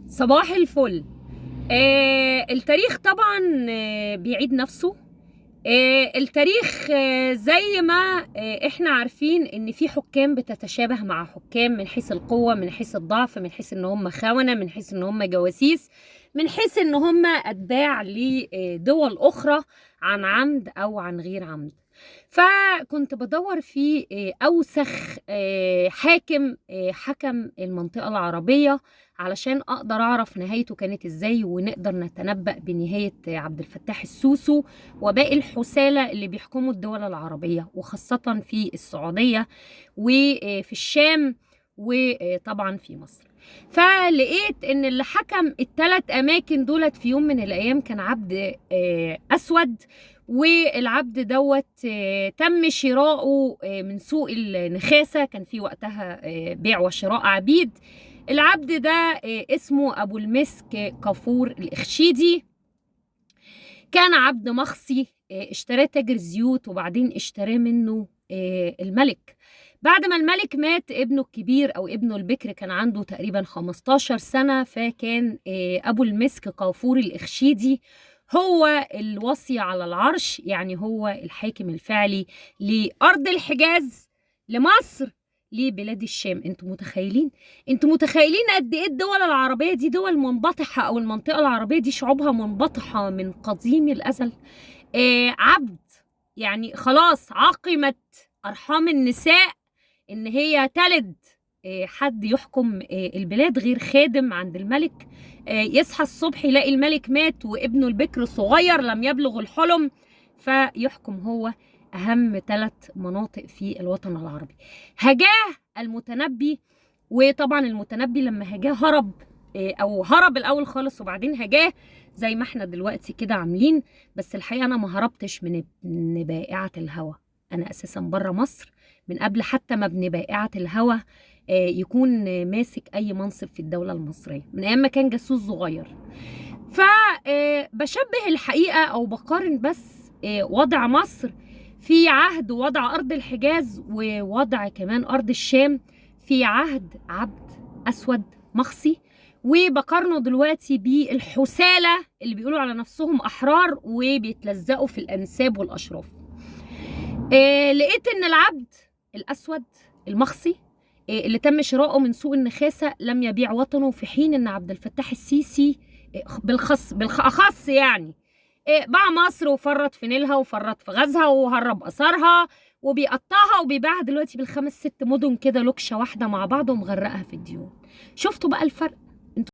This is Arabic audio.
صباح الفل. التاريخ طبعا بيعيد نفسه. التاريخ زي ما احنا عارفين ان في حكام بتتشابه مع حكام من حيث القوة، من حيث الضعف، من حيث ان هم خونة، من حيث ان هم جواسيس، من حيث ان هم اتباع لدول اخرى عن عمد او عن غير عمد. فكنت بدور في اوسخ حاكم حكم المنطقة العربية علشان اقدر اعرف نهايته كانت ازاي، ونقدر نتنبأ بنهاية عبد الفتاح السوسو وباقي الحسالة اللي بيحكموا الدول العربية، وخاصة في السعودية وفي الشام وطبعا في مصر. فلقيت ان اللي حكم الثلاث اماكن دولت في يوم من الايام كان عبد اسود، والعبد دوت تم شراؤه من سوق النخاسة. كان في وقتها بيع وشراء عبيد. العبد ده اسمه أبو المسك كافور الإخشيدي. كان عبد مخصي، اشتراه تاجر زيوت، وبعدين اشتراه منه الملك. بعد ما الملك مات، ابنه الكبير أو ابنه البكر كان عنده تقريبا 15 سنة، فكان أبو المسك كافور الإخشيدي هو الوصي على العرش، يعني هو الحاكم الفعلي لأرض الحجاز، لمصر، لبلاد الشام. انتوا متخيلين قد ايه الدول العربية دي دول منبطحة، او المنطقة العربية دي شعوبها منبطحة من قديم الازل. عبد، يعني خلاص عقمت ارحام النساء ان هي تلد حد يحكم البلاد غير خادم عند الملك. يصحى الصبح يلاقي الملك مات وابنه البكر صغير لم يبلغ الحلم، فيحكم هو أهم 3 مناطق في الوطن العربي. هجاه المتنبي، وطبعا المتنبي لما هجاه هرب، أو هرب الأول خالص وبعدين هجاه زي ما احنا دلوقتي كده عاملين. بس الحقيقة أنا ما هربتش من بائعة الهوى. أنا أساسا بره مصر من قبل حتى ما ابن بائعة الهوى يكون ماسك أي منصب في الدولة المصرية، من أيام ما كان جاسوس صغير. فبشبه الحقيقة أو بقارن بس وضع مصر في عهد وضع أرض الحجاز، ووضع كمان أرض الشام في عهد عبد أسود مخصي، وبقارنه دلوقتي بالحسالة اللي بيقولوا على نفسهم أحرار وبيتلزقوا في الأنساب والأشراف. لقيت إن العبد الأسود المخصي اللي تم شراؤه من سوق النخاسة لم يبيع وطنه، في حين إن عبد الفتاح السيسي بالأخص يعني باع مصر وفرط في نيلها وفرط في غازها وهرب أثارها وبيقطعها وبيبيعها دلوقتي ب5 6 مدن كده لوكشة واحدة مع بعض ومغرقها في الديون. شفتوا بقى الفرق؟